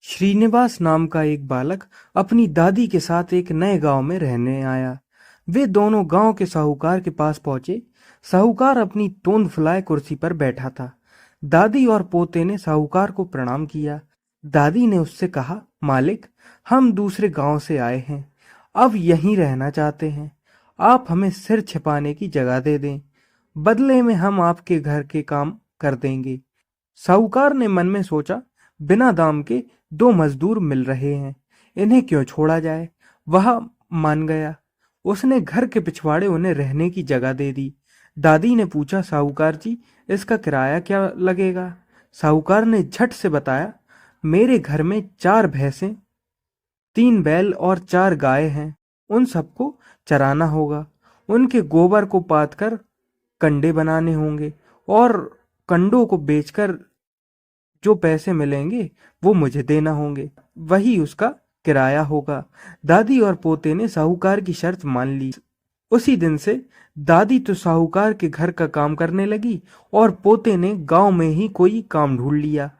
श्रीनिवास नाम का एक बालक अपनी दादी के साथ एक नए गांव में रहने आया। वे दोनों गांव के साहूकार के पास पहुंचे। साहूकार अपनी तोंद फुलाए कुर्सी पर बैठा था। दादी और पोते ने साहूकार को प्रणाम किया। दादी ने उससे कहा, मालिक, हम दूसरे गांव से आए हैं, अब यहीं रहना चाहते हैं। आप हमें सिर छिपाने की जगह दे दें, बदले में हम आपके घर के काम कर देंगे। साहूकार ने मन में सोचा, बिना दाम के दो मजदूर मिल रहे हैं, इन्हें क्यों छोड़ा जाए। वह मान गया। उसने घर के पिछवाड़े उन्हें रहने की जगह दे दी। दादी ने पूछा, साहूकार जी, इसका किराया क्या लगेगा। साहूकार ने झट से बताया, मेरे घर में 4 भैंसें, 3 बैल और 4 गाय हैं। उन सबको चराना होगा। उनके गोबर को पाथ कर कंडे बनाने होंगे और कंडों को बेचकर जो पैसे मिलेंगे वो मुझे देना होंगे, वही उसका किराया होगा। दादी और पोते ने साहूकार की शर्त मान ली। उसी दिन से दादी तो साहूकार के घर का काम करने लगी और पोते ने गांव में ही कोई काम ढूंढ लिया।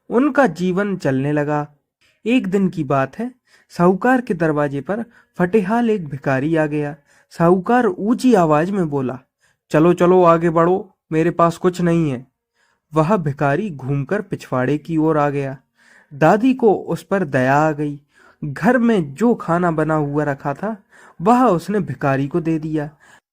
उनका जीवन चलने लगा। एक दिन की बात है, साहूकार के दरवाजे पर फटेहाल एक भिखारी आ गया। साहूकार ऊंची आवाज में बोला, चलो चलो आगे बढ़ो, मेरे पास कुछ नहीं है। वह भिखारी घूमकर पिछवाड़े की ओर आ गया। दादी को उस पर दया आ गई। घर में जो खाना बना हुआ रखा था वह उसने भिखारी को दे दिया।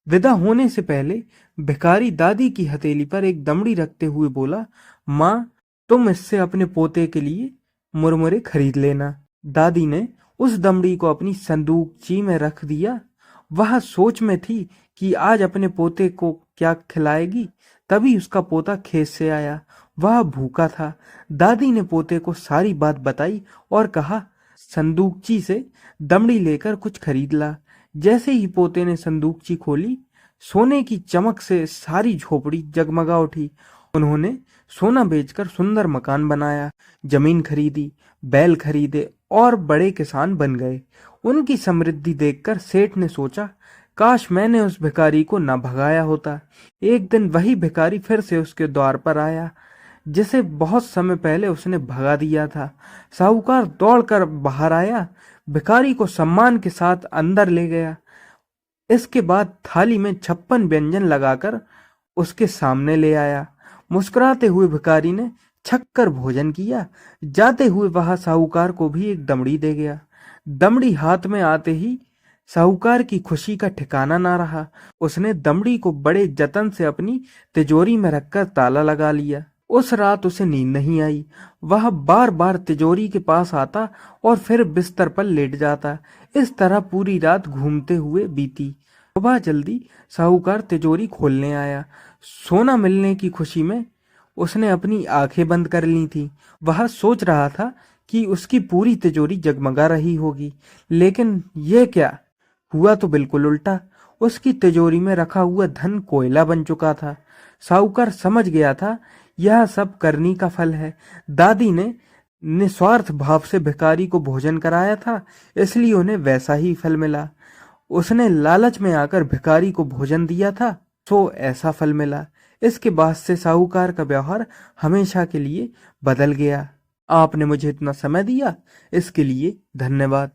विदा होने से पहले भिखारी दादी की हथेली पर एक दमड़ी रखते हुए बोला, माँ, तुम इससे अपने पोते के लिए मुरमुरे खरीद लेना। दादी ने उस दमड़ी को अपनी संदूकची में रख दिया। वह सोच में थी कि आज अपने पोते को क्या खिलाएगी। तभी उसका पोता खेत से आया। वह भूखा था। दादी ने पोते को सारी बात बताई और कहा, संदूकची से दमड़ी लेकर कुछ खरीद ला। जैसे ही पोते ने संदूकची खोली, सोने की चमक से सारी झोपड़ी जगमगा उठी। उन्होंने सोना बेचकर सुंदर मकान बनाया, जमीन खरीदी, बैल खरीदे और बड़े किसान बन गए। उनकी समृद्धि देखकर सेठ ने सोचा, काश मैंने उस भिखारी को न भगाया होता। एक दिन वही भिखारी फिर से उसके द्वार पर आया, जिसे बहुत समय पहले उसने भगा दिया था। साहूकार दौड़कर बाहर आया, भिखारी को सम्मान के साथ अंदर ले गया। इसके बाद थाली में 56 व्यंजन लगाकर उसके सामने ले आया। मुस्कुराते हुए भिखारी ने छक्कर भोजन किया। जाते हुए वह साहूकार को भी एक दमड़ी दे गया। दमड़ी हाथ में आते ही साहूकार की खुशी का ठिकाना ना रहा। उसने दमड़ी को बड़े जतन से अपनी तिजोरी में रखकर ताला लगा लिया। उस रात उसे नींद नहीं आई। वह बार बार तिजोरी के पास आता और फिर बिस्तर पर लेट जाता। इस तरह पूरी रात घूमते हुए बीती। सुबह जल्दी साहूकार तिजोरी खोलने आया। सोना मिलने की खुशी में उसने अपनी आंखें बंद कर ली थी। वह सोच रहा था कि उसकी पूरी तिजोरी जगमगा रही होगी, लेकिन यह क्या हुआ। तो बिल्कुल उल्टा, उसकी तिजोरी में रखा हुआ धन कोयला बन चुका था। साहूकार समझ गया था, यह सब करनी का फल है। दादी ने निस्वार्थ भाव से भिखारी को भोजन कराया था, इसलिए उन्हें वैसा ही फल मिला। उसने लालच में आकर भिखारी को भोजन दिया था, तो ऐसा फल मिला। इसके बाद से साहूकार का व्यवहार हमेशा के लिए बदल गया। आपने मुझे इतना समय दिया, इसके लिए धन्यवाद।